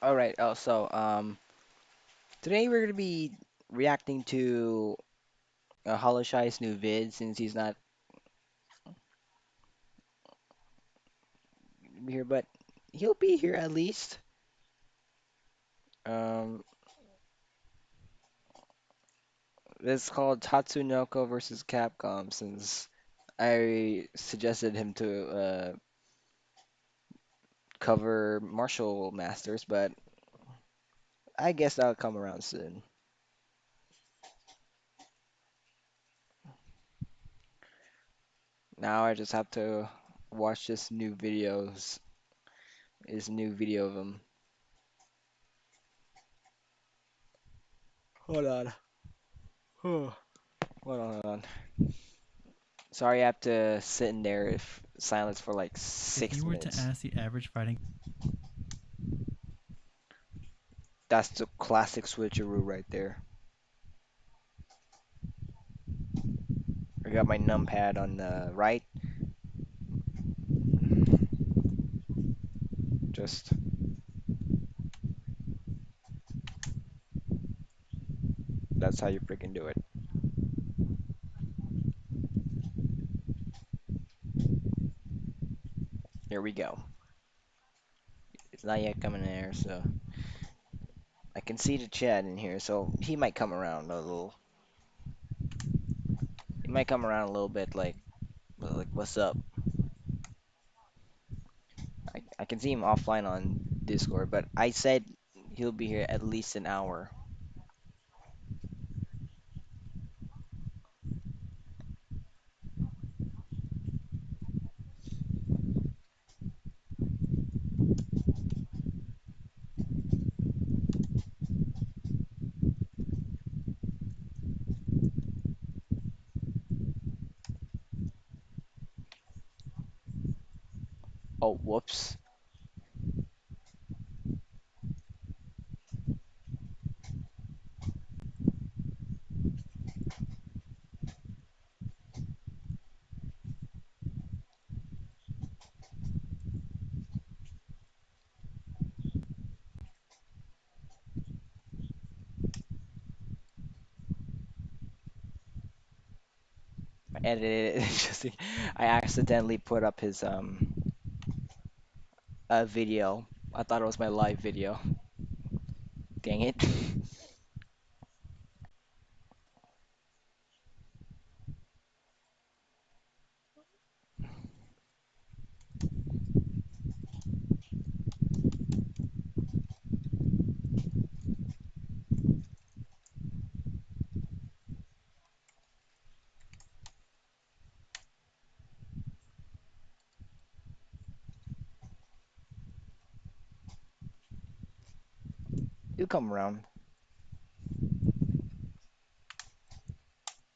All right. Today we're gonna be reacting to hollowshy's new vid since he's not here, but he'll be here at least. Um, it's called Tatsunoko versus Capcom since I suggested him to cover Martial Masters, but I guess that'll come around soon. Now I just have to watch his new video of him. Hold on. Hold on. Sorry, I have to sit in there if silence for like If you six were to minutes. ask the average fighting That's the classic switcheroo right there. I got my numpad on the right. Just that's how you freaking do it. Here we go. It's not yet coming in there, so I can see the chat in here, so he might come around a little. He might come around a little bit, like what's up? I can see him offline on Discord, but I said he'll be here at least an hour. Oh, whoops. I edited it. I accidentally put up his video. I thought it was my live video. Dang it. You come around.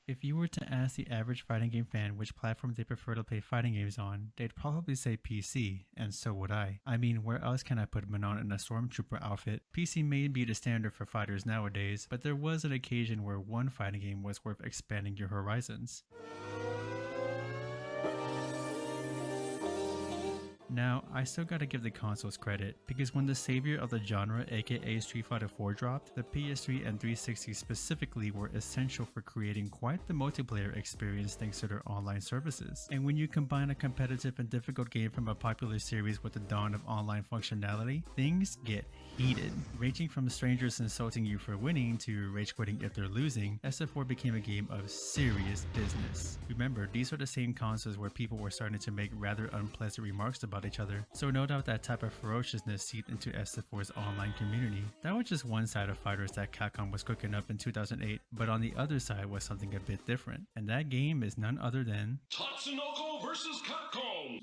If you were to ask the average fighting game fan which platform they prefer to play fighting games on, they'd probably say PC, and so would I. I mean, where else can I put Manon in a stormtrooper outfit? PC may be the standard for fighters nowadays, but there was an occasion where one fighting game was worth expanding your horizons. Now, I still gotta give the consoles credit, because when the savior of the genre aka Street Fighter 4 dropped, the PS3 and 360 specifically were essential for creating quite the multiplayer experience thanks to their online services. And when you combine a competitive and difficult game from a popular series with the dawn of online functionality, things get heated. Ranging from strangers insulting you for winning to rage quitting if they're losing, SF4 became a game of serious business. Remember, these are the same consoles where people were starting to make rather unpleasant remarks about each other, so no doubt that type of ferociousness seeped into SF4's online community. That was just one side of fighters that Capcom was cooking up in 2008, but on the other side was something a bit different, and that game is none other than Tatsunoko versus Capcom!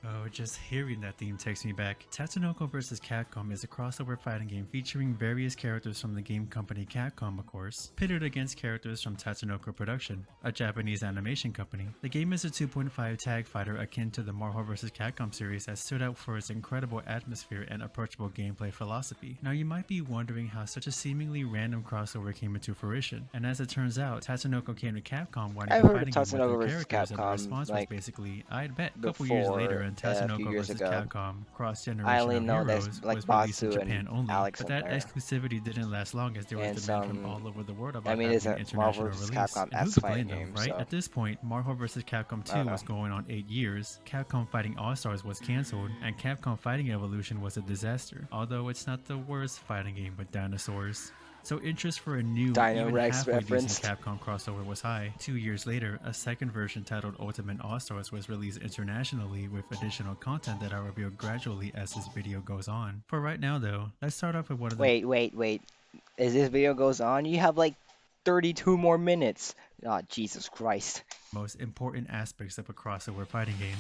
Oh just hearing that theme takes me back. Tatsunoko vs. Capcom is a crossover fighting game featuring various characters from the game company Capcom, of course, pitted against characters from Tatsunoko Production, a Japanese animation company. The game is a 2.5 tag fighter akin to the Marvel vs. Capcom series that stood out for its incredible atmosphere and approachable gameplay philosophy. Now you might be wondering how such a seemingly random crossover came into fruition, and as it turns out, Tatsunoko came to Capcom wanting I've a heard of fighting game with their Tatsunoko vs. characters, and the Capcom response was like basically, I'd bet. A couple years later, before and a few Tatsunoko years vs. ago. Capcom Cross I Generation only of know there's Heroes like was released in Batsu Japan and only, Alex but on that there. exclusivity didn't last long as there was And demand from some, all over the world about I mean, having it's an a international Marvel vs. release. Capcom And who S could blame fighting them, game, right? so At this point, Marvel vs. Capcom I don't 2 know. was going on 8 years, Capcom Fighting All-Stars was cancelled, and Capcom Fighting Evolution was a disaster, although it's not the worst fighting game with dinosaurs. So interest for a new, Dino even Rex halfway referenced. decent Capcom crossover was high. 2 years later, a second version titled Ultimate All-Stars was released internationally with additional content that I'll reveal gradually as this video goes on. For right now though, let's start off with one of the Wait. As this video goes on, you have like 32 more minutes. Oh, Jesus Christ. most important aspects of a crossover fighting game.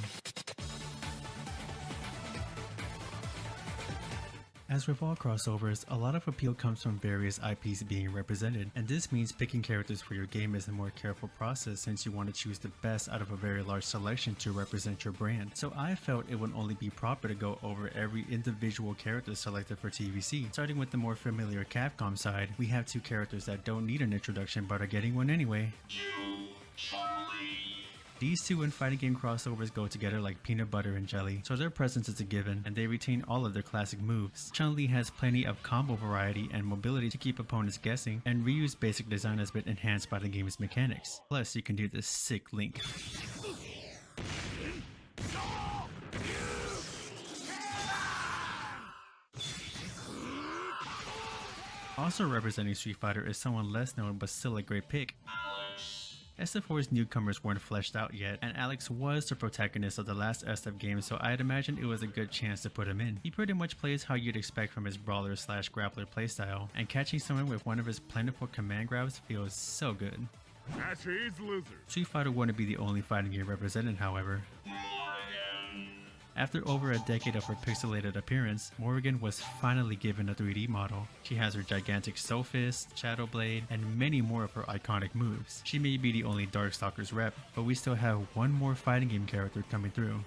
As with all crossovers, a lot of appeal comes from various IPs being represented, and this means picking characters for your game is a more careful process since you want to choose the best out of a very large selection to represent your brand. So I felt it would only be proper to go over every individual character selected for TVC. Starting with the more familiar Capcom side, we have two characters that don't need an introduction but are getting one anyway. These two in fighting game crossovers go together like peanut butter and jelly, so their presence is a given, and they retain all of their classic moves. Chun-Li has plenty of combo variety and mobility to keep opponents guessing, and Ryu's basic design has been enhanced by the game's mechanics. Plus, you can do this sick Link. Also representing Street Fighter is someone less known but still a great pick. SF4's newcomers weren't fleshed out yet, and Alex was the protagonist of the last SF game, so I'd imagine it was a good chance to put him in. He pretty much plays how you'd expect from his brawler slash grappler playstyle, and catching someone with one of his plentiful command grabs feels so good. Street Fighter wouldn't be the only fighting game represented, however. After over a decade of her pixelated appearance, Morrigan was finally given a 3D model. She has her gigantic Soul Fist, Shadow Blade, and many more of her iconic moves. She may be the only Darkstalkers rep, but we still have one more fighting game character coming through.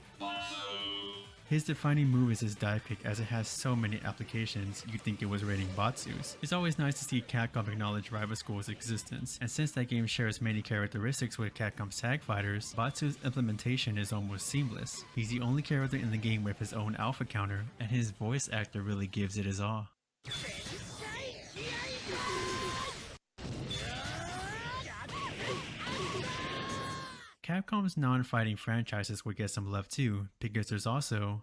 His defining move is his dive kick, as it has so many applications you'd think it was raining Batsus. It's always nice to see Capcom acknowledge Rival School's existence, and since that game shares many characteristics with Capcom's tag fighters, Batsu's implementation is almost seamless. He's the only character in the game with his own alpha counter, and his voice actor really gives it his all. Capcom's non-fighting franchises would get some love too, because there's also...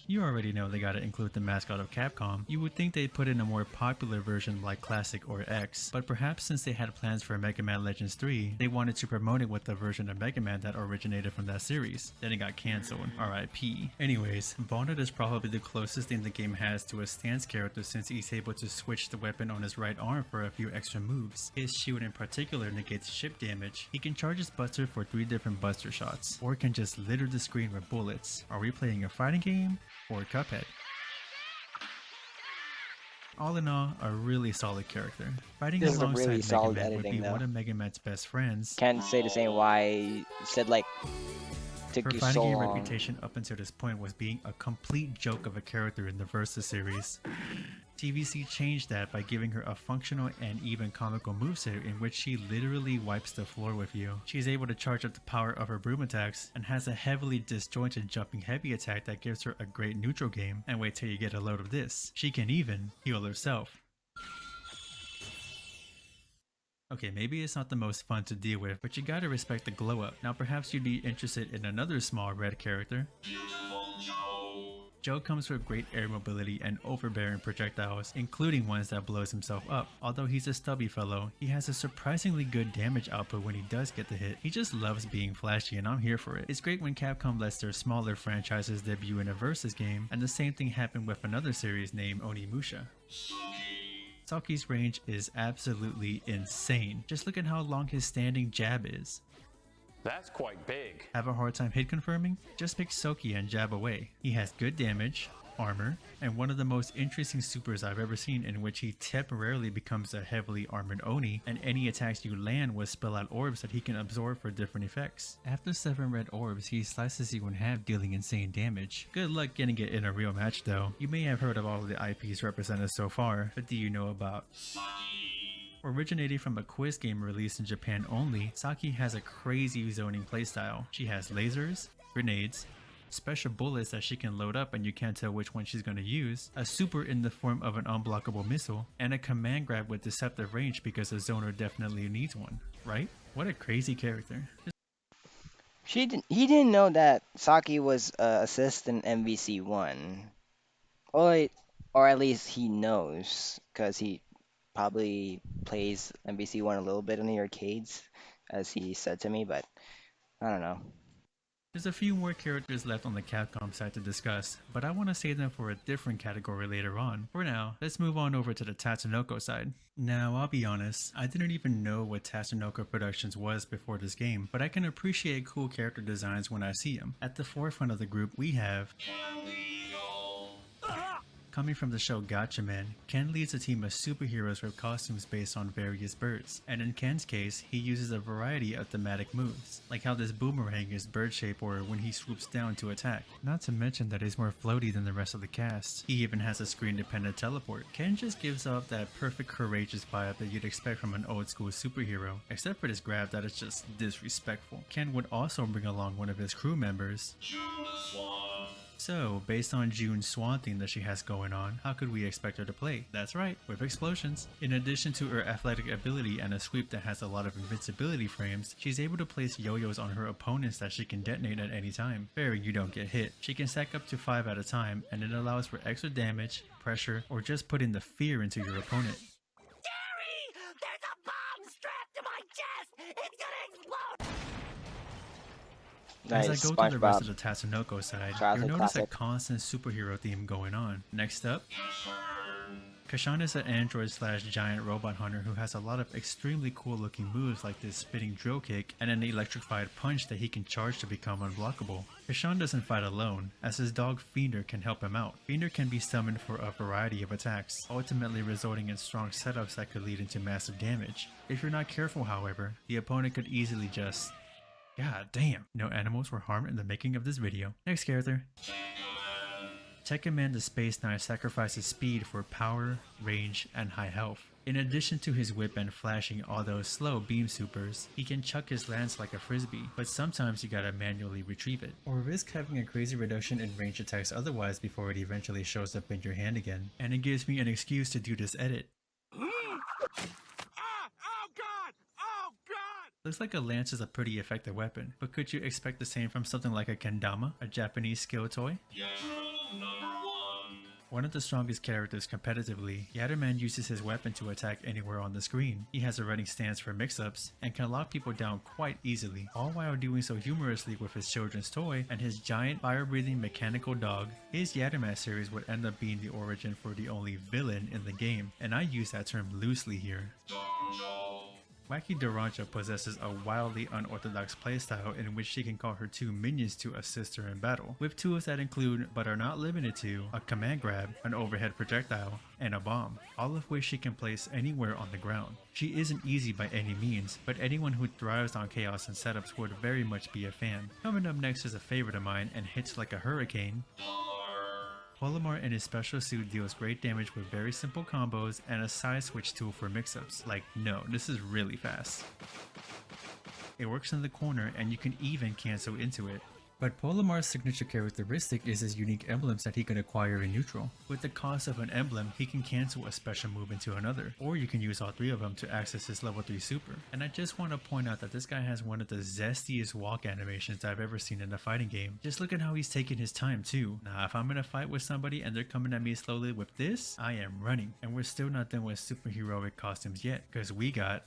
You already know they gotta include the mascot of Capcom. You would think they'd put in a more popular version like Classic or X, but perhaps since they had plans for Mega Man Legends 3, they wanted to promote it with the version of Mega Man that originated from that series. Then it got cancelled, RIP. Anyways, Bonnet is probably the closest thing the game has to a stance character since he's able to switch the weapon on his right arm for a few extra moves. His shield in particular negates ship damage. He can charge his buster for 3 different buster shots, or can just litter the screen with bullets. Are we playing a fighting game? Or Cuphead? All in all, a really solid character. Fighting This is a alongside really Mega solid Man would editing, be though. one of Mega Man's best friends. Can't say the same why you said like took Her you fighting so game long. reputation up until this point was being a complete joke of a character in the Versus series. TVC changed that by giving her a functional and even comical moveset in which she literally wipes the floor with you. She's able to charge up the power of her broom attacks and has a heavily disjointed jumping heavy attack that gives her a great neutral game. And wait till you get a load of this. She can even heal herself. Okay, maybe it's not the most fun to deal with, but you gotta respect the glow up. Now perhaps you'd be interested in another small red character. Joe comes with great air mobility and overbearing projectiles, including ones that blows himself up. Although he's a stubby fellow, he has a surprisingly good damage output when he does get the hit. He just loves being flashy and I'm here for it. It's great when Capcom lets their smaller franchises debut in a Versus game, and the same thing happened with another series named Onimusha. Saki's range is absolutely insane. Just look at how long his standing jab is. That's quite big. Have a hard time hit confirming? Just pick Soki and jab away. He has good damage, armor, and one of the most interesting supers I've ever seen, in which he temporarily becomes a heavily armored Oni, and any attacks you land will spill out orbs that he can absorb for different effects. After 7 red orbs, he slices you in half, dealing insane damage. Good luck getting it in a real match though. You may have heard of all of the IPs represented so far, but do you know about Originating from a quiz game released in Japan only, Saki has a crazy zoning playstyle. She has lasers, grenades, special bullets that she can load up and you can't tell which one she's going to use, a super in the form of an unblockable missile, and a command grab with deceptive range because a zoner definitely needs one, right? What a crazy character. He didn't know that Saki was assistant MVC1. Or at least he knows, because he probably plays MVC1 a little bit in the arcades, as he said to me, but I don't know. There's a few more characters left on the Capcom side to discuss, but I want to save them for a different category later on. For now, let's move on over to the Tatsunoko side. Now, I'll be honest, I didn't even know what Tatsunoko Productions was before this game, but I can appreciate cool character designs when I see them. At the forefront of the group, we have Coming from the show Gatchaman, Ken leads a team of superheroes with costumes based on various birds, and in Ken's case, he uses a variety of thematic moves, like how this boomerang is bird shape or when he swoops down to attack. Not to mention that he's more floaty than the rest of the cast. He even has a screen-dependent teleport. Ken just gives off that perfect courageous vibe that you'd expect from an old school superhero, except for this grab that is just disrespectful. Ken would also bring along one of his crew members, so, based on June's swan theme that she has going on, how could we expect her to play? That's right, with explosions. In addition to her athletic ability and a sweep that has a lot of invincibility frames, she's able to place yo-yos on her opponents that she can detonate at any time, bearing you don't get hit. She can stack up to 5 at a time, and it allows for extra damage, pressure, or just putting the fear into your opponent. Gary! There's a bomb strapped to my chest! It's gonna explode! As Nice, I go through the rest SpongeBob. of the Tatsunoko side, Classic, you'll notice a classic. constant superhero theme going on. Next up, Kashan is an android slash giant robot hunter who has a lot of extremely cool looking moves like this spinning drill kick and an electrified punch that he can charge to become unblockable. Kashan doesn't fight alone, as his dog Fiender can help him out. Fiender can be summoned for a variety of attacks, ultimately resulting in strong setups that could lead into massive damage. If you're not careful, however, the opponent could easily just... God damn, no animals were harmed in the making of this video. Next character. Tekken Man the Space Knight sacrifices speed for power, range, and high health. In addition to his whip and flashing although slow beam supers, he can chuck his lance like a frisbee, but sometimes you gotta manually retrieve it, or risk having a crazy reduction in range attacks otherwise before it eventually shows up in your hand again. And it gives me an excuse to do this edit. Looks like a lance is a pretty effective weapon, but could you expect the same from something like a kendama, a Japanese skill toy? One of the strongest characters competitively, Yatterman uses his weapon to attack anywhere on the screen. He has a running stance for mix-ups, and can lock people down quite easily, all while doing so humorously with his children's toy and his giant fire-breathing mechanical dog. His Yatterman series would end up being the origin for the only villain in the game, and I use that term loosely here. Wacky Dorancha possesses a wildly unorthodox playstyle in which she can call her 2 minions to assist her in battle, with tools that include, but are not limited to, a command grab, an overhead projectile, and a bomb, all of which she can place anywhere on the ground. She isn't easy by any means, but anyone who thrives on chaos and setups would very much be a fan. Coming up next is a favorite of mine and hits like a hurricane. Polymar in his special suit deals great damage with very simple combos and a side switch tool for mix-ups. Like, no, this is really fast. It works in the corner and you can even cancel into it. But Polomar's signature characteristic is his unique emblems that he can acquire in neutral. With the cost of an emblem, he can cancel a special move into another, or you can use all 3 of them to access his level 3 super. And I just want to point out that this guy has one of the zestiest walk animations I've ever seen in a fighting game. Just look at how he's taking his time too. Now if I'm in a fight with somebody and they're coming at me slowly with this, I am running. And we're still not done with superheroic costumes yet, because we got...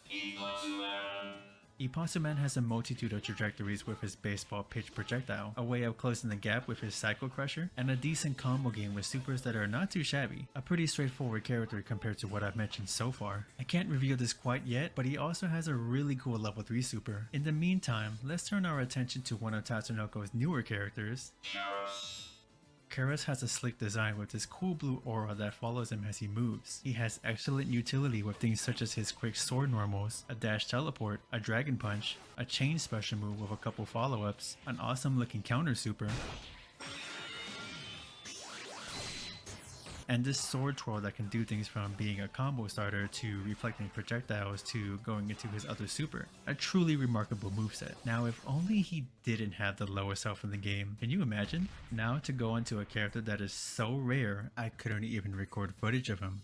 Ipasuman has a multitude of trajectories with his baseball pitch projectile, a way of closing the gap with his Psycho Crusher, and a decent combo game with supers that are not too shabby. A pretty straightforward character compared to what I've mentioned so far. I can't reveal this quite yet, but he also has a really cool level 3 super. In the meantime, let's turn our attention to one of Tatsunoko's newer characters. Karas has a slick design with his cool blue aura that follows him as he moves. He has excellent utility with things such as his quick sword normals, a dash teleport, a dragon punch, a chain special move with a couple follow-ups, an awesome looking counter super, and this sword twirl that can do things from being a combo starter to reflecting projectiles to going into his other super. A truly remarkable moveset. Now if only he didn't have the lowest health in the game. Can you imagine? Now to go into a character that is so rare I couldn't even record footage of him.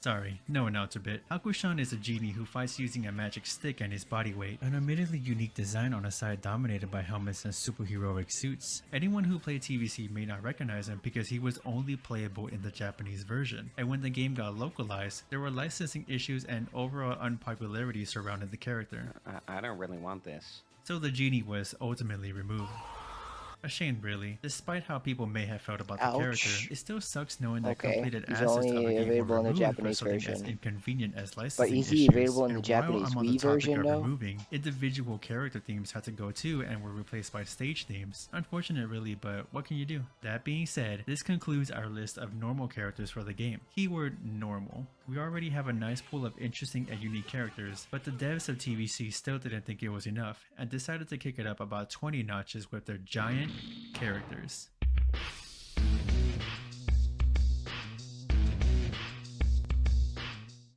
Sorry, no announcer bit. Hakushan is a genie who fights using a magic stick and his body weight, an admittedly unique design on a side dominated by helmets and superheroic suits. Anyone who played TVC may not recognize him because he was only playable in the Japanese version, and when the game got localized, there were licensing issues and overall unpopularity surrounding the character. I don't really want this. So the genie was ultimately removed. A shame really. Despite how people may have felt about the Ouch. character, it still sucks knowing that Okay, completed he's assets of the only game available were in the removed for Japanese something as version. inconvenient as But licensing is he issues. available in the And while Japanese I'm on the Wii topic version, of though? removing, individual character themes had to go too and were replaced by stage themes. Unfortunate really, but what can you do? That being said, this concludes our list of normal characters for the game. Keyword normal. We already have a nice pool of interesting and unique characters, but the devs of TVC still didn't think it was enough and decided to kick it up about 20 notches with their giant characters.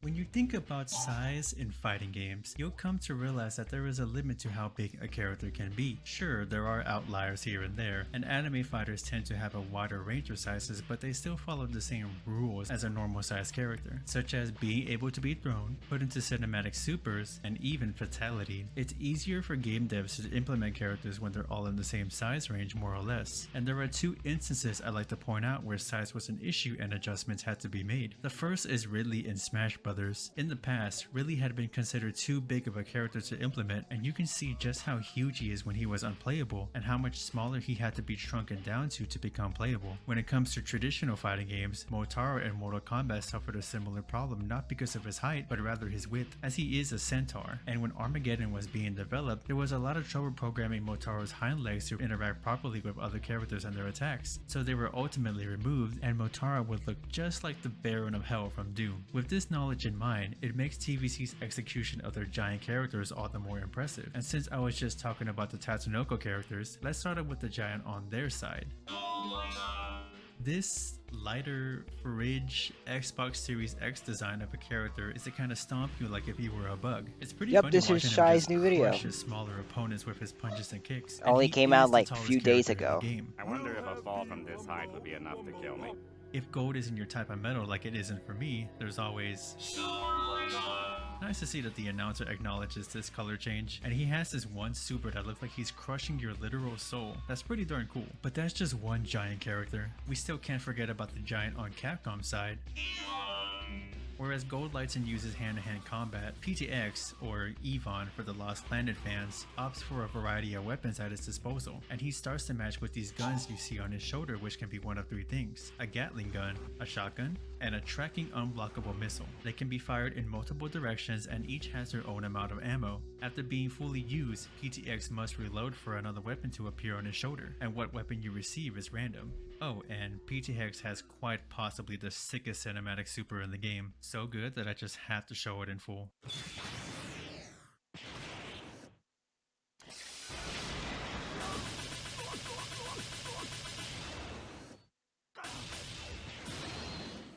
When you think about size in fighting games, you'll come to realize that there is a limit to how big a character can be. Sure, there are outliers here and there, and anime fighters tend to have a wider range of sizes, but they still follow the same rules as a normal sized character, such as being able to be thrown, put into cinematic supers, and even fatality. It's easier for game devs to implement characters when they're all in the same size range more or less, and there are two instances I'd like to point out where size was an issue and adjustments had to be made. The first is Ridley in Smash Bros. In the past, Ridley had been considered too big of a character to implement, and you can see just how huge he is when he was unplayable and how much smaller he had to be shrunken down to become playable. When it comes to traditional fighting games, Motaro in Mortal Kombat suffered a similar problem not because of his height, but rather his width, as he is a centaur, and when Armageddon was being developed, there was a lot of trouble programming Motaro's hind legs to interact properly with other characters and their attacks, so they were ultimately removed, and Motaro would look just like the Baron of Hell from Doom. With this knowledge in mind, it makes TVC's execution of their giant characters all the more impressive. And since I was just talking about the Tatsunoko characters, let's start up with the giant on their side. This lighter fridge Xbox Series X design of a character is to kind of stomp you like if he were a bug. It's pretty Yep, funny this is watching him Shy's just new video. crush his smaller opponents with his punches and kicks. And Only he came is out the like a tallest few days character in ago. the game. I wonder if a fall from this height would be enough to kill me. If gold isn't your type of metal like it isn't for me, there's always... Nice to see that the announcer acknowledges this color change, and he has this one super that looks like he's crushing your literal soul. That's pretty darn cool. But that's just one giant character. We still can't forget about the giant on Capcom's side. Whereas Gold lights and uses hand-to-hand combat, PTX, or Yvonne for the Lost Planet fans, opts for a variety of weapons at his disposal, and he starts the match with these guns you see on his shoulder, which can be one of three things: a Gatling gun, a shotgun, and a tracking unblockable missile. They can be fired in multiple directions and each has their own amount of ammo. After being fully used, PTX must reload for another weapon to appear on his shoulder, and what weapon you receive is random. Oh, and PTX has quite possibly the sickest cinematic super in the game, so good that I just have to show it in full.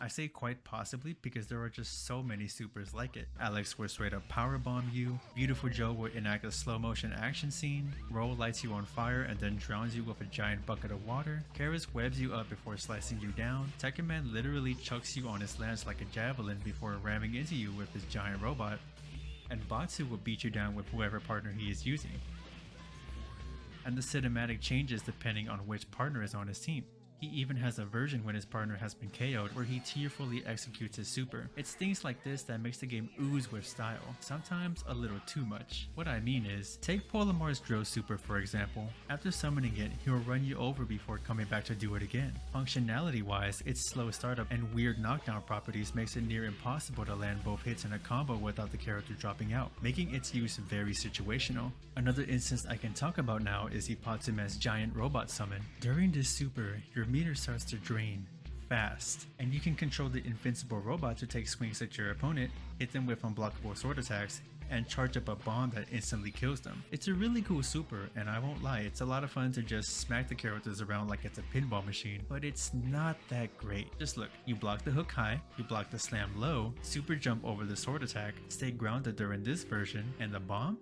I say quite possibly because there are just so many supers like it. Alex will straight up powerbomb you, Beautiful Joe will enact a slow motion action scene, Roll lights you on fire and then drowns you with a giant bucket of water, Karas webs you up before slicing you down, Tekken Man literally chucks you on his lance like a javelin before ramming into you with his giant robot, and Batsu will beat you down with whoever partner he is using. And the cinematic changes depending on which partner is on his team. He even has a version when his partner has been KO'd where he tearfully executes his super. It's things like this that makes the game ooze with style, sometimes a little too much. What I mean is, take Polomar's drill super for example. After summoning it, he will run you over before coming back to do it again. Functionality wise, its slow startup and weird knockdown properties makes it near impossible to land both hits in a combo without the character dropping out, making its use very situational. Another instance I can talk about now is Ipatsume's giant robot summon. During this super, your meter starts to drain fast, and you can control the invincible robot to take swings at your opponent, hit them with unblockable sword attacks, and charge up a bomb that instantly kills them. It's a really cool super, and I won't lie, it's a lot of fun to just smack the characters around like it's a pinball machine, but it's not that great. Just look, you block the hook high, you block the slam low, super jump over the sword attack, stay grounded during this version, and the bomb?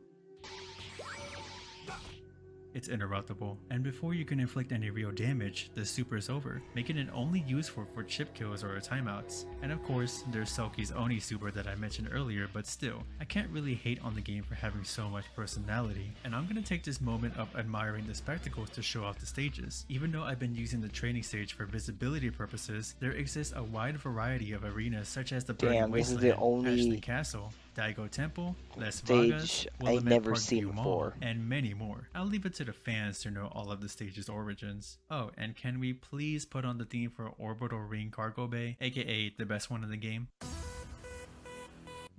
It's interruptible, and before you can inflict any real damage, the super is over, making it only useful for chip kills or timeouts. And of course, there's Selkie's Oni super that I mentioned earlier, but still, I can't really hate on the game for having so much personality, and I'm gonna take this moment of admiring the spectacles to show off the stages. Even though I've been using the training stage for visibility purposes, there exists a wide variety of arenas such as the Burning Damn, this is Wasteland, the only Ashland Castle, Daigo Temple, Las stage Vegas, I've Willamette never Park seen View Mall, before. and many more. I'll leave it to the fans to know all of the stage's origins. Oh, and can we please put on the theme for Orbital Ring Cargo Bay, aka the best one in the game?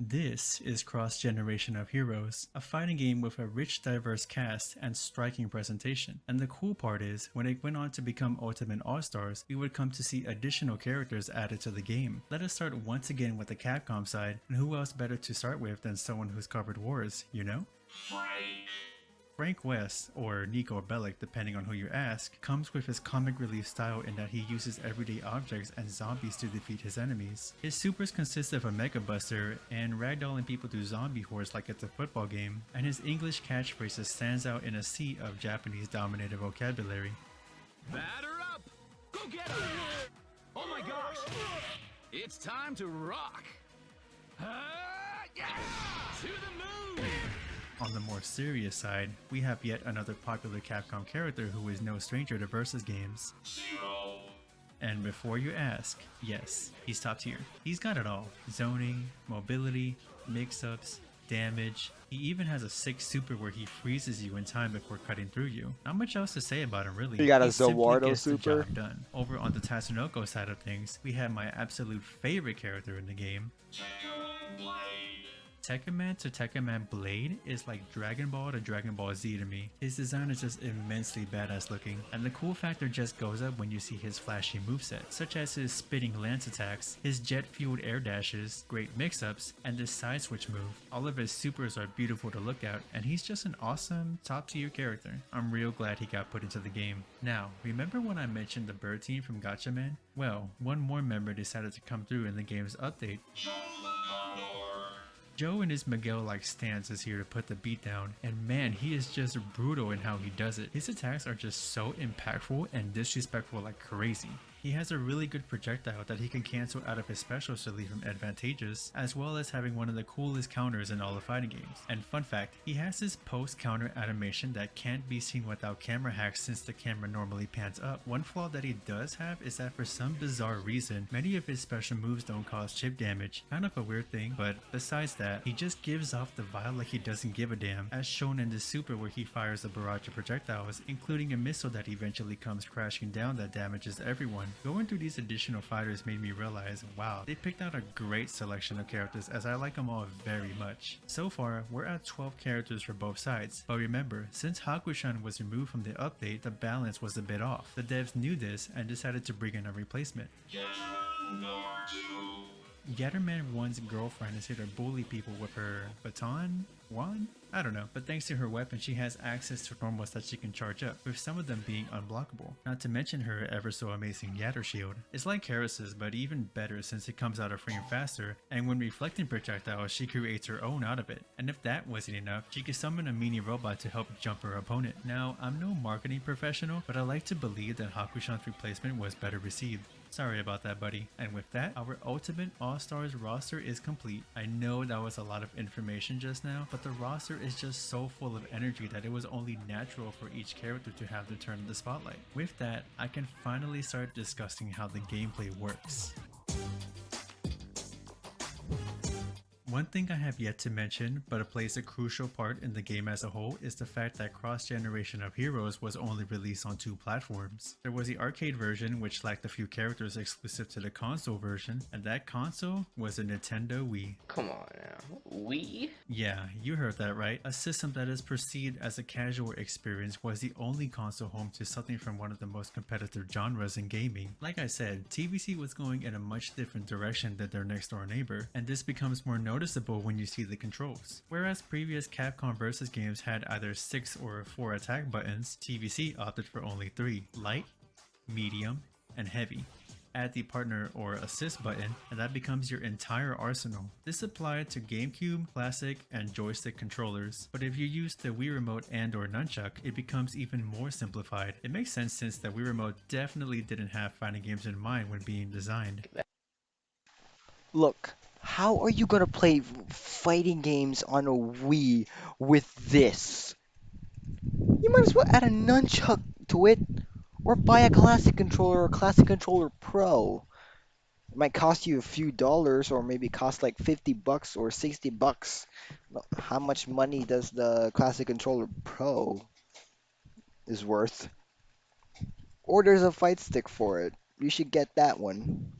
This is Cross Generation of Heroes, a fighting game with a rich, diverse cast and striking presentation. And the cool part is, when it went on to become Ultimate All-Stars, we would come to see additional characters added to the game. Let us start once again with the Capcom side, and who else better to start with than someone who's covered wars, you know? Frank West, or Nico Bellic depending on who you ask, comes with his comic relief style in that he uses everyday objects and zombies to defeat his enemies. His supers consist of a Mega Buster and ragdolling people through zombie hordes like it's a football game, and his English catchphrases stands out in a sea of Japanese dominated vocabulary. Batter up! Go get him! Oh my gosh! It's time to rock! Yeah! To the moon! On the more serious side, we have yet another popular Capcom character who is no stranger to versus games. And before you ask, yes, he's top tier. He's got it all. Zoning, mobility, mix-ups, damage. He even has a sick super where he freezes you in time before cutting through you. Not much else to say about him really. He got a simply Zawardo gets the super. job done. Over on the Tatsunoko side of things, we have my absolute favorite character in the game. Tekkaman to Tekkaman Blade is like Dragon Ball to Dragon Ball Z to me. His design is just immensely badass looking, and the cool factor just goes up when you see his flashy moveset, such as his spitting lance attacks, his jet-fueled air dashes, great mix-ups, and this side switch move. All of his supers are beautiful to look at, and he's just an awesome, top-tier character. I'm real glad he got put into the game. Now, remember when I mentioned the bird team from Gatchaman? Well, one more member decided to come through in the game's update. Joe in his Miguel-like stance is here to put the beat down, and man, he is just brutal in how he does it. His attacks are just so impactful and disrespectful like crazy. He has a really good projectile that he can cancel out of his specials to leave him advantageous, as well as having one of the coolest counters in all the fighting games. And fun fact, he has his post-counter animation that can't be seen without camera hacks since the camera normally pans up. One flaw that he does have is that for some bizarre reason, many of his special moves don't cause chip damage. Kind of a weird thing, but besides that, he just gives off the vibe like he doesn't give a damn, as shown in this super where he fires a barrage of projectiles, including a missile that eventually comes crashing down that damages everyone. Going through these additional fighters made me realize, wow, they picked out a great selection of characters as I like them all very much. So far, we're at 12 characters for both sides, but remember, since Hakushan was removed from the update, the balance was a bit off. The devs knew this and decided to bring in a replacement. Yatterman 1's girlfriend is here to bully people with her baton? Wand? I don't know, but thanks to her weapon she has access to normals that she can charge up, with some of them being unblockable. Not to mention her ever so amazing Yatter shield. It's like Karis's, but even better since it comes out a frame faster, and when reflecting projectiles she creates her own out of it. And if that wasn't enough, she can summon a mini robot to help jump her opponent. Now, I'm no marketing professional, but I like to believe that Hakushan's replacement was better received. Sorry about that, buddy. And with that, our Ultimate All-Stars roster is complete. I know that was a lot of information just now, but the roster is just so full of energy that it was only natural for each character to have their turn in the spotlight. With that, I can finally start discussing how the gameplay works. One thing I have yet to mention, but it plays a crucial part in the game as a whole, is the fact that cross-generation of heroes was only released on 2 platforms. There was the arcade version, which lacked a few characters exclusive to the console version, and that console was a Nintendo Wii. Come on now. Wii? Yeah, you heard that right. A system that is perceived as a casual experience was the only console home to something from one of the most competitive genres in gaming. Like I said, TVC was going in a much different direction than their next door neighbor, and this becomes more noticeable when you see the controls. Whereas previous Capcom vs games had either 6 or 4 attack buttons, TVC opted for only 3: light, medium, and heavy. Add the partner or assist button, and that becomes your entire arsenal. This applied to GameCube, Classic, and joystick controllers, but if you use the Wii Remote and or Nunchuck, it becomes even more simplified. It makes sense since the Wii Remote definitely didn't have fighting games in mind when being designed. Look, how are you gonna play fighting games on a Wii with this? You might as well add a nunchuck to it, or buy a classic controller or classic controller Pro. It might cost you a few dollars, or maybe cost like $50 or $60. How much money does the classic controller Pro is worth? Or there's a fight stick for it. You should get that one.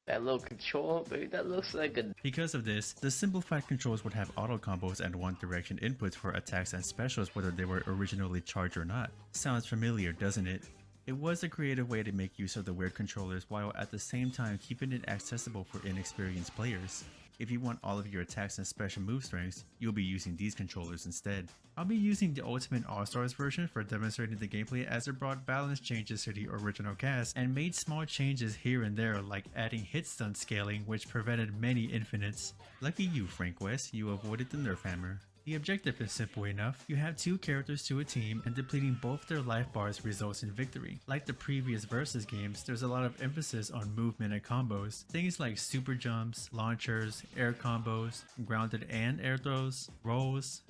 That little control, baby, that looks like a... Because of this, the simplified controls would have auto combos and one direction inputs for attacks and specials whether they were originally charged or not. Sounds familiar, doesn't it? It was a creative way to make use of the weird controllers while at the same time keeping it accessible for inexperienced players. If you want all of your attacks and special move strengths, you'll be using these controllers instead. I'll be using the Ultimate All-Stars version for demonstrating the gameplay as it brought balance changes to the original cast and made small changes here and there like adding hit stun scaling which prevented many infinites. Lucky you, Frank West, you avoided the nerf hammer. The objective is simple enough. You have 2 characters to a team and depleting both their life bars results in victory. Like the previous Versus games, there's a lot of emphasis on movement and combos. Things like super jumps, launchers, air combos, grounded and air throws, rolls,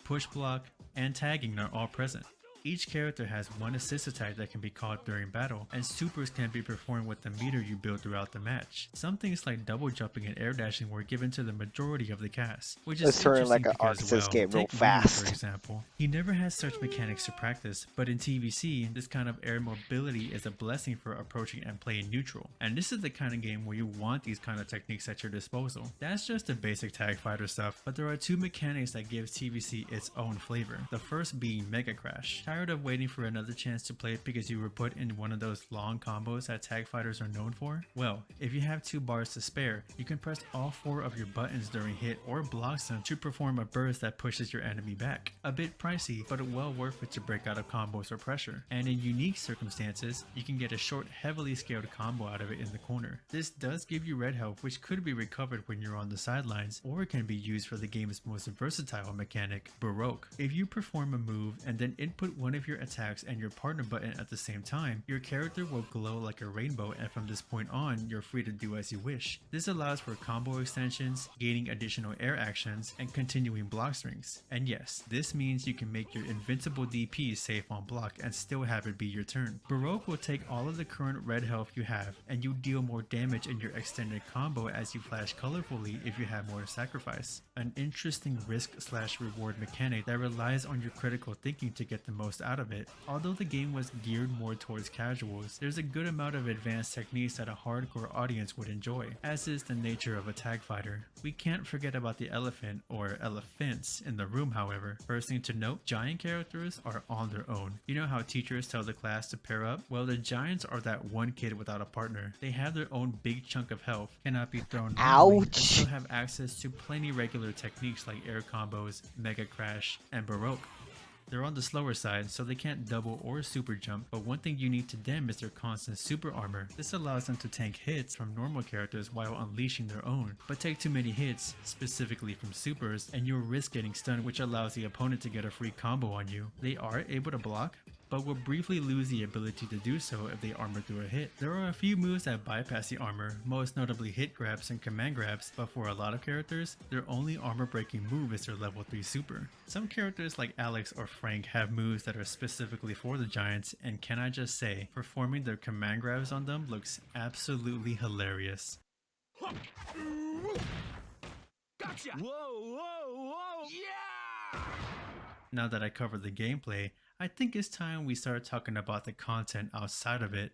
push block, and tagging are all present. Each character has one assist attack that can be called during battle, and supers can be performed with the meter you build throughout the match. Some things like double jumping and air dashing were given to the majority of the cast, which is Let's turn it interesting like an Arc because, Sys well, game real take Ryu, fast. for example. He never has such mechanics to practice, but in TVC, this kind of air mobility is a blessing for approaching and playing neutral. And this is the kind of game where you want these kind of techniques at your disposal. That's just the basic tag fighter stuff, but there are 2 mechanics that gives TVC its own flavor. The first being Mega Crash. Tired of waiting for another chance to play it because you were put in one of those long combos that tag fighters are known for? Well, if you have 2 bars to spare, you can press all 4 of your buttons during hit or blocks them to perform a burst that pushes your enemy back. A bit pricey, but well worth it to break out of combos or pressure. And in unique circumstances, you can get a short, heavily scaled combo out of it in the corner. This does give you red health, which could be recovered when you're on the sidelines, or it can be used for the game's most versatile mechanic, Baroque. If you perform a move and then input one of your attacks and your partner button at the same time, your character will glow like a rainbow, and from this point on, you're free to do as you wish. This allows for combo extensions, gaining additional air actions, and continuing block strings. And yes, this means you can make your invincible DP safe on block and still have it be your turn. Baroque will take all of the current red health you have, and you deal more damage in your extended combo as you flash colorfully if you have more sacrifice. An interesting risk/reward mechanic that relies on your critical thinking to get the most out of it. Although the game was geared more towards casuals, there's a good amount of advanced techniques that a hardcore audience would enjoy, as is the nature of a tag fighter. We can't forget about the elephant, or elephants, in the room however. First thing to note, giant characters are on their own. You know how teachers tell the class to pair up? Well, the giants are that one kid without a partner. They have their own big chunk of health, cannot be thrown normally, and Ouch! still have access to plenty regular techniques like air combos, Mega Crash, and Baroque. They're on the slower side, so they can't double or super jump, but one thing unique to them is their constant super armor. This allows them to tank hits from normal characters while unleashing their own. But take too many hits, specifically from supers, and you'll risk getting stunned, which allows the opponent to get a free combo on you. They are able to block, but will briefly lose the ability to do so if they armor through a hit. There are a few moves that bypass the armor, most notably hit grabs and command grabs, but for a lot of characters, their only armor breaking move is their level 3 super. Some characters like Alex or Frank have moves that are specifically for the Giants, and can I just say, performing their command grabs on them looks absolutely hilarious. Gotcha! Whoa, whoa, whoa! Yeah! Now that I covered the gameplay, I think it's time we start talking about the content outside of it.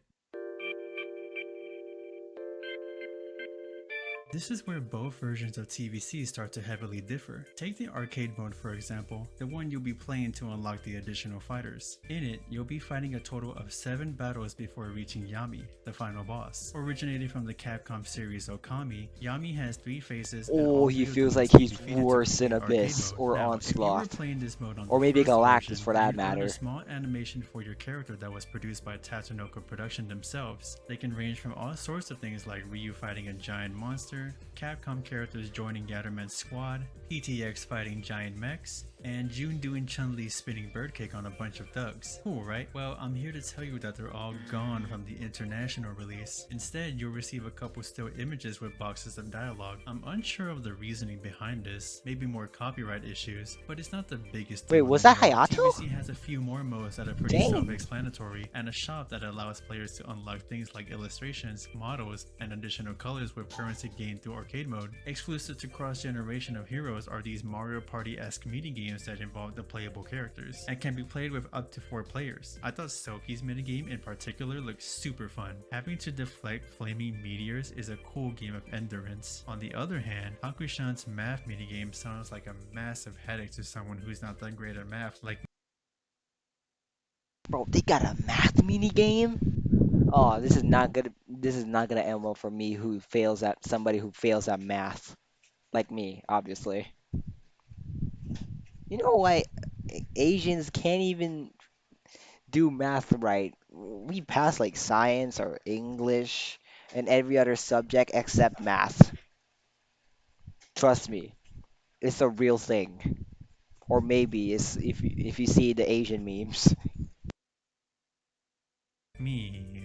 This is where both versions of TVC start to heavily differ. Take the arcade mode for example, the one you'll be playing to unlock the additional fighters. In it, you'll be fighting a total of 7 battles before reaching Yami, the final boss. Originating from the Capcom series Okami, Yami has 3 phases. Oh, he feels like he's worse than Abyss or Onslaught. This mode on or maybe the first Galactus version, for that you'd earn matter. a small animation for your character that was produced by Tatsunoko Production themselves. They can range from all sorts of things like Ryu fighting a giant monster, Capcom characters joining Yatterman's squad, PTX fighting giant mechs, and June doing Chun-Li's spinning birdcake on a bunch of thugs. Cool, right? Well, I'm here to tell you that they're all gone from the international release. Instead, you'll receive a couple still images with boxes of dialogue. I'm unsure of the reasoning behind this, maybe more copyright issues, but it's not the biggest deal. Wait, was that in the world. Hayato? TVC has a few more modes that are pretty Dang. self-explanatory, and a shop that allows players to unlock things like illustrations, models, and additional colors with currency gained through arcade mode. Exclusive to cross-generation of heroes are these Mario Party-esque minigames that involve the playable characters, and can be played with up to 4 players. I thought Soki's minigame in particular looked super fun. Having to deflect flaming meteors is a cool game of endurance. On the other hand, Hakushan's math minigame sounds like a massive headache to someone who's not that great at math like Bro, they got a math mini game. Oh, this is not gonna. This is not gonna end well for me, who fails at somebody who fails at math, like me, obviously. You know why Asians can't even do math right? We pass like science or English and every other subject except math. Trust me, it's a real thing. Or maybe it's if you see the Asian memes. me.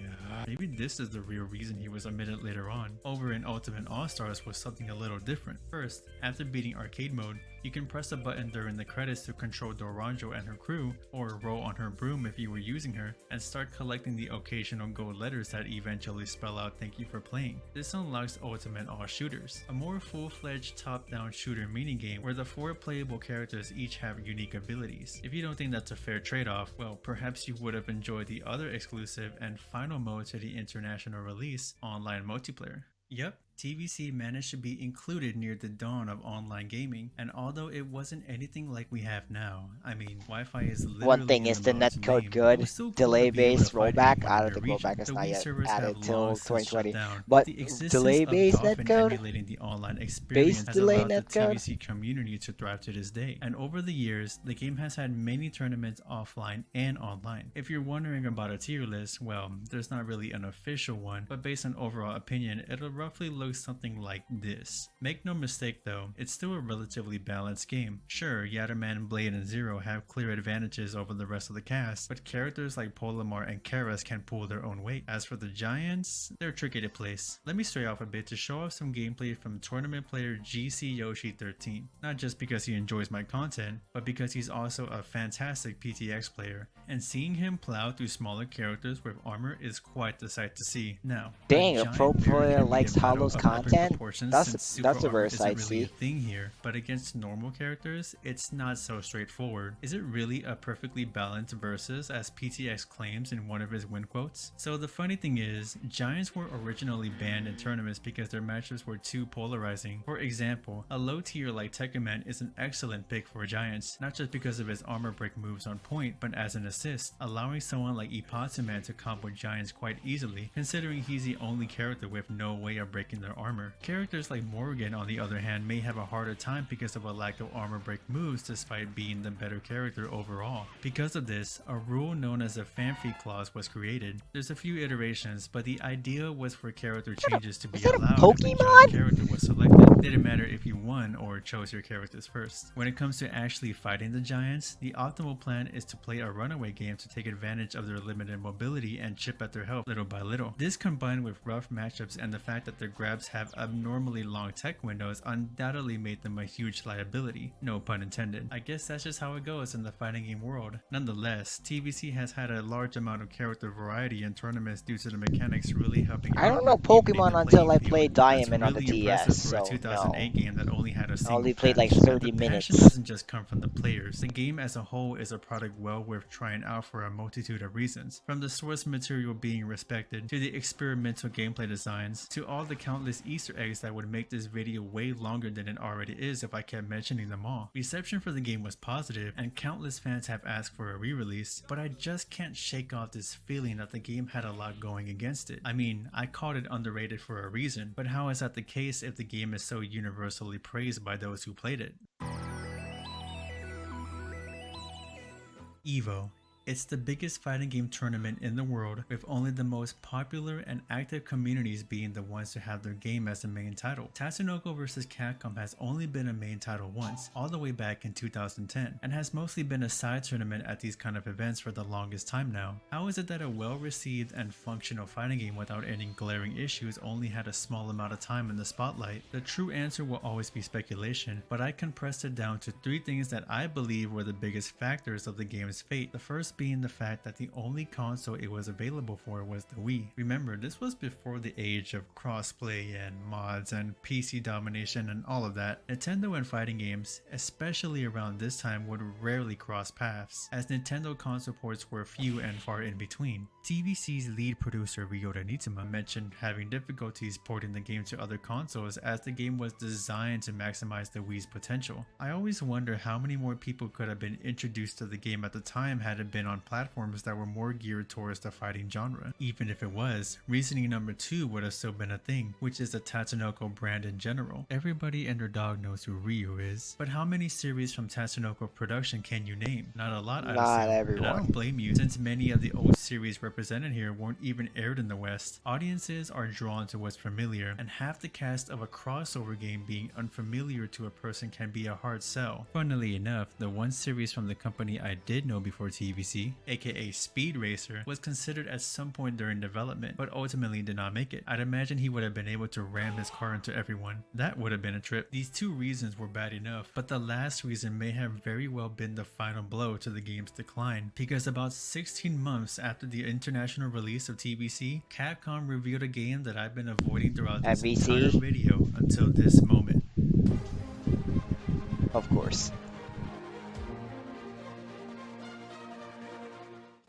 Maybe this is the real reason he was omitted later on. Over in Ultimate All-Stars was something a little different. First, after beating arcade mode, you can press a button during the credits to control Doranjo and her crew, or roll on her broom if you were using her, and start collecting the occasional gold letters that eventually spell out "thank you for playing." This unlocks Ultimate All Shooters, a more full-fledged top-down shooter minigame where the 4 playable characters each have unique abilities. If you don't think that's a fair trade-off, well, perhaps you would have enjoyed the other exclusive and final mode to the international release, online multiplayer. Yep, TVC managed to be included near the dawn of online gaming, and although it wasn't anything like we have now, I mean, Wi-Fi is literally One thing in is the the mode's netcode name, it good. was still cool to be able Delay-based to fight rollback. anyone I in don't the think region. rollback is The not Wii yet servers added have till long since shut 2020. down, But the existence delay-based of Dolphin netcode, emulating the online experience has delay allowed the netcode. TVC community to thrive to this day. And over the years, the game has had many tournaments offline and online. If you're wondering about a tier list, well, there's not really an official one, but based on overall opinion, it'll roughly look something like this. Make no mistake though, it's still a relatively balanced game. Sure, Yatterman, Blade, and Zero have clear advantages over the rest of the cast, but characters like Polymar and Karas can pull their own weight. As for the Giants, they're tricky to place. Let me stray off a bit to show off some gameplay from tournament player GC Yoshi 13. Not just because he enjoys my content, but because he's also a fantastic PTX player, and seeing him plow through smaller characters with armor is quite the sight to see. Now, Dang, a giant pro bear player can be likes a battle Hollow's of epic content? proportions That's since a super armor verse isn't I'd really see. a thing here, but against normal characters, it's not so straightforward. Is it really a perfectly balanced versus, as PTX claims in one of his win quotes? So the funny thing is, Giants were originally banned in tournaments because their matchups were too polarizing. For example, a low tier like Tekkaman is an excellent pick for Giants, not just because of his armor break moves on point, but as an assist, allowing someone like Ipatsuman to combo Giants quite easily, considering he's the only character with no way of breaking using their armor. Characters like Morgan, on the other hand, may have a harder time because of a lack of armor break moves despite being the better character overall. Because of this, a rule known as a fanfic clause was created. There's a few iterations, but the idea was for character changes to Was be that a allowed if a giant Pokemon? character was selected. Didn't matter if you won or chose your characters first. When it comes to actually fighting the giants, the optimal plan is to play a runaway game to take advantage of their limited mobility and chip at their health little by little. This combined with rough matchups and the fact that their grabs have abnormally long tech windows undoubtedly made them a huge liability. No pun intended. I guess that's just how it goes in the fighting game world. Nonetheless, TVC has had a large amount of character variety in tournaments due to the mechanics really helping I out don't know with evening Pokemon the until playing I field. played That's Diamond on the really DS, impressive for a so no. 2008 game that only had a I single only played like patch. 30 But the passion minutes. doesn't just come from the players. The game as a whole is a product well worth trying out for a multitude of reasons. From the source material being respected, to the experimental gameplay designs, to all the countless Easter eggs that would make this video way longer than it already is if I kept mentioning them all. Reception for the game was positive, and countless fans have asked for a re-release, but I just can't shake off this feeling that the game had a lot going against it. I mean, I called it underrated for a reason, but how is that the case if the game is so universally praised by those who played it? EVO. It's the biggest fighting game tournament in the world, with only the most popular and active communities being the ones to have their game as the main title. Tatsunoko vs Capcom has only been a main title once, all the way back in 2010, and has mostly been a side tournament at these kind of events for the longest time now. How is it that a well-received and functional fighting game without any glaring issues only had a small amount of time in the spotlight? The true answer will always be speculation, but I compressed it down to 3 things that I believe were the biggest factors of the game's fate. The first being the fact that the only console it was available for was the Wii. Remember, this was before the age of crossplay and mods and PC domination and all of that. Nintendo and fighting games, especially around this time, would rarely cross paths, as Nintendo console ports were few and far in between. TVC's lead producer Ryota Nitsuma mentioned having difficulties porting the game to other consoles as the game was designed to maximize the Wii's potential. I always wonder how many more people could have been introduced to the game at the time had it been on platforms that were more geared towards the fighting genre. Even if it was, reasoning number 2 would have still been a thing, which is the Tatsunoko brand in general. Everybody and their dog knows who Ryu is, but how many series from Tatsunoko production can you name? Not a lot, I Not assume. everyone. And I don't blame you, since many of the old series represented here weren't even aired in the West. Audiences are drawn to what's familiar, and half the cast of a crossover game being unfamiliar to a person can be a hard sell. Funnily enough, the one series from the company I did know before TVC, aka Speed Racer, was considered at some point during development, but ultimately did not make it. I'd imagine he would have been able to ram his car into everyone. That would have been a trip. These 2 reasons were bad enough, but the last reason may have very well been the final blow to the game's decline, because about 16 months after the international release of TVC, Capcom revealed a game that I've been avoiding throughout this entire MVC? video until this moment. Of course.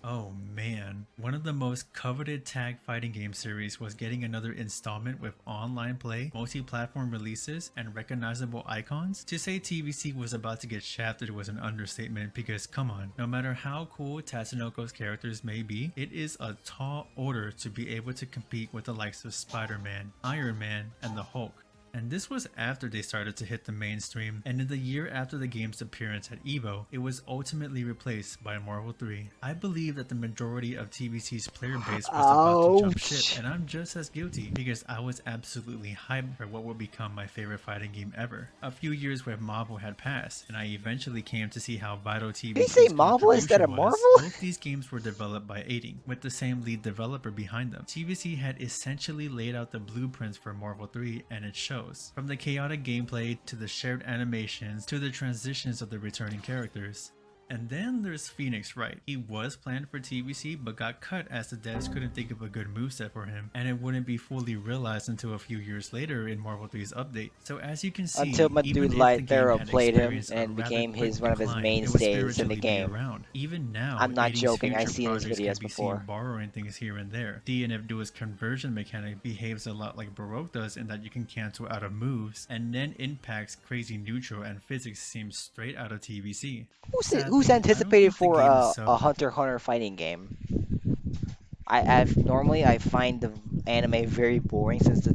Oh man, one of the most coveted tag fighting game series was getting another installment with online play, multi-platform releases, and recognizable icons. To say TVC was about to get shafted was an understatement, because come on, no matter how cool Tatsunoko's characters may be, it is a tall order to be able to compete with the likes of Spider-Man, Iron Man, and the Hulk. And this was after they started to hit the mainstream, and in the year after the game's appearance at EVO, it was ultimately replaced by Marvel 3. I believe that the majority of TVC's player base was about to jump ship, and I'm just as guilty, because I was absolutely hyped for what would become my favorite fighting game ever. A few years with Marvel had passed, and I eventually came to see how vital TVC's Did you say Marvel instead of contribution was. Marvel? Both these games were developed by Aiding, with the same lead developer behind them. TVC had essentially laid out the blueprints for Marvel 3, and it showed. From the chaotic gameplay to the shared animations to the transitions of the returning characters. And then there's Phoenix Wright. He was planned for TVC but got cut as the devs couldn't think of a good moveset for him, and it wouldn't be fully realized until a few years later in Marvel 3's update. So as you can see, Until my even dude if Light the game Thero had played him experienced a and rather became quick one of his decline, mainstays it would in the spiritually be game. around. Even now, I'm not Aiding's joking, I've future seen his projects videos can be before. seen borrowing things here and there. DNF Duo's conversion mechanic behaves a lot like Baroque does in that you can cancel out of moves, and then Impact's crazy neutral and physics seems straight out of TVC. Who's Sadly, I don't anticipated think the for game is a Hunter x Hunter fighting game? I find the anime very boring since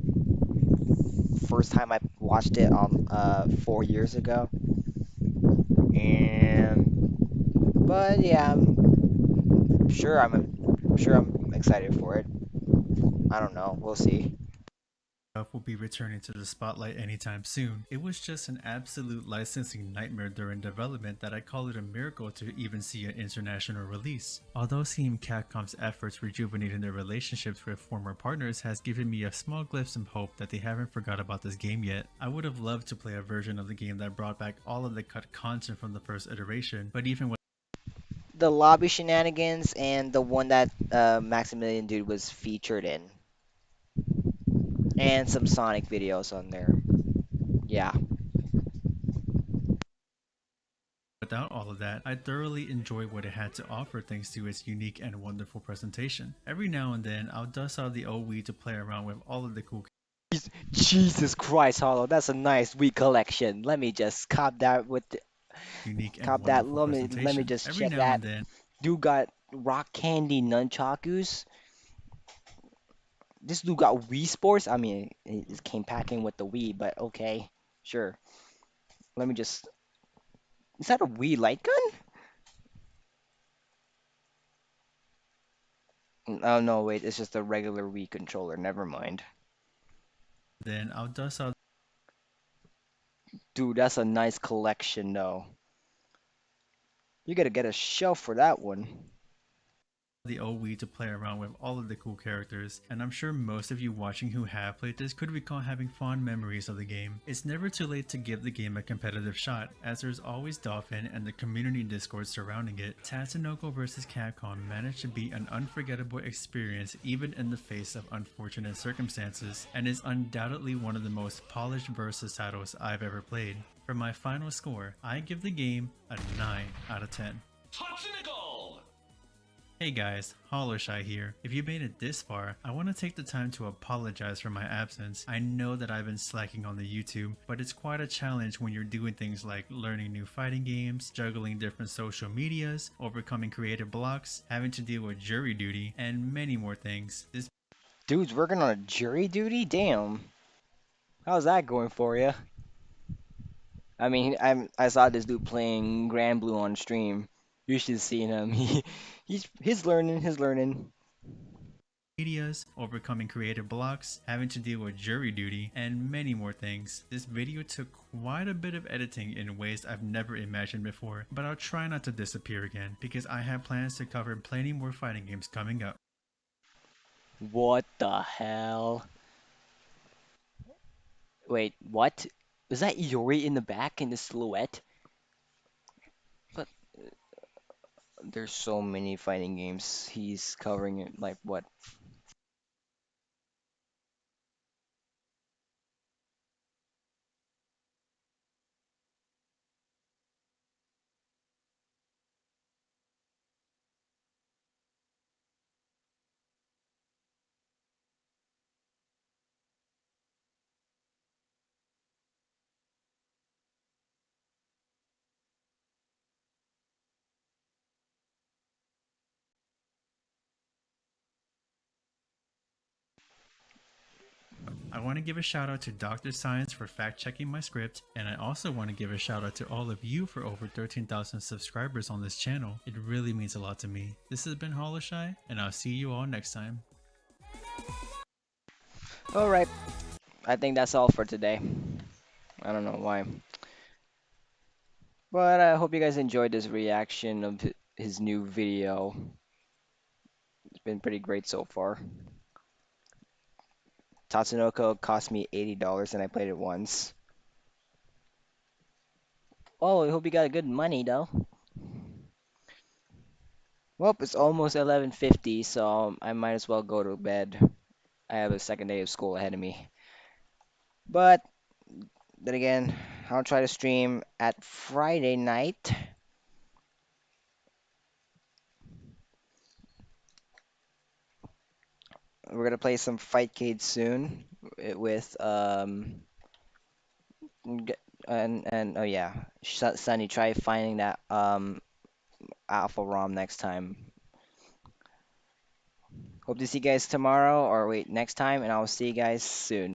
first time I watched it 4 years ago. And but yeah, I'm excited for it. I don't know. We'll see. Will be returning to the spotlight anytime soon. It was just an absolute licensing nightmare during development that I call it a miracle to even see an international release. Although seeing Capcom's efforts rejuvenating their relationships with former partners has given me a small glimpse of hope that they haven't forgot about this game yet. I would have loved to play a version of the game that brought back all of the cut content from the first iteration, but even with The lobby shenanigans and the one that Maximilian dude was featured in, and some Sonic videos on there. Yeah. Without all of that, I thoroughly enjoy what it had to offer thanks to its unique and wonderful presentation. Every now and then, I'll dust out the old Wii to play around with all of the cool Jesus Christ, Hollow, that's a nice Wii collection. Let me just cop that with the, unique and cop that. wonderful Let me presentation. just Every check now that. and then, Dude got rock candy nunchakus. This dude got Wii Sports. I mean, it came packing with the Wii, but okay, sure. Let me just. Is that a Wii light gun? Oh no, wait, it's just a regular Wii controller. Never mind. I'll dust out Dude, that's a nice collection though. You gotta get a shelf for that one. the old Wii to play around with all of the cool characters, and I'm sure most of you watching who have played this could recall having fond memories of the game. It's never too late to give the game a competitive shot, as there's always Dolphin and the community Discord surrounding it. Tatsunoko vs Capcom managed to be an unforgettable experience even in the face of unfortunate circumstances, and is undoubtedly one of the most polished versus titles I've ever played. For my final score, I give the game a 9 out of 10. Hey guys, hollowshy here. If you made it this far, I want to take the time to apologize for my absence. I know that I've been slacking on the YouTube, but it's quite a challenge when you're doing things like learning new fighting games, juggling different social medias, overcoming creative blocks, having to deal with jury duty, and many more things. This Dude's working on a jury duty? Damn. How's that going for you? I mean, I saw this dude playing Grand Blue on stream. You should see him. He's learning. He's learning. medias, overcoming creative blocks, having to deal with jury duty, and many more things. This video took quite a bit of editing in ways I've never imagined before, but I'll try not to disappear again because I have plans to cover plenty more fighting games coming up. What the hell? Wait, what? Is that Iori in the back in the silhouette? But there's so many fighting games. He's covering it like what? I want to give a shout out to Dr. Science for fact checking my script, and I also want to give a shout out to all of you for over 13,000 subscribers on this channel. It really means a lot to me. This has been hollowshy, and I'll see you all next time. All right. I think that's all for today. I don't know why. But I hope you guys enjoyed this reaction of his new video. It's been pretty great so far. Tatsunoko cost me $80 and I played it once. Oh, I hope you got good money though. Well, it's almost 11:50, so I might as well go to bed. I have a second day of school ahead of me. But then again, I'll try to stream at Friday night. We're gonna play some Fightcade soon with and oh yeah, Sunny, try finding that Alpha ROM next time. Hope to see you guys tomorrow or wait, next time, and I'll see you guys soon.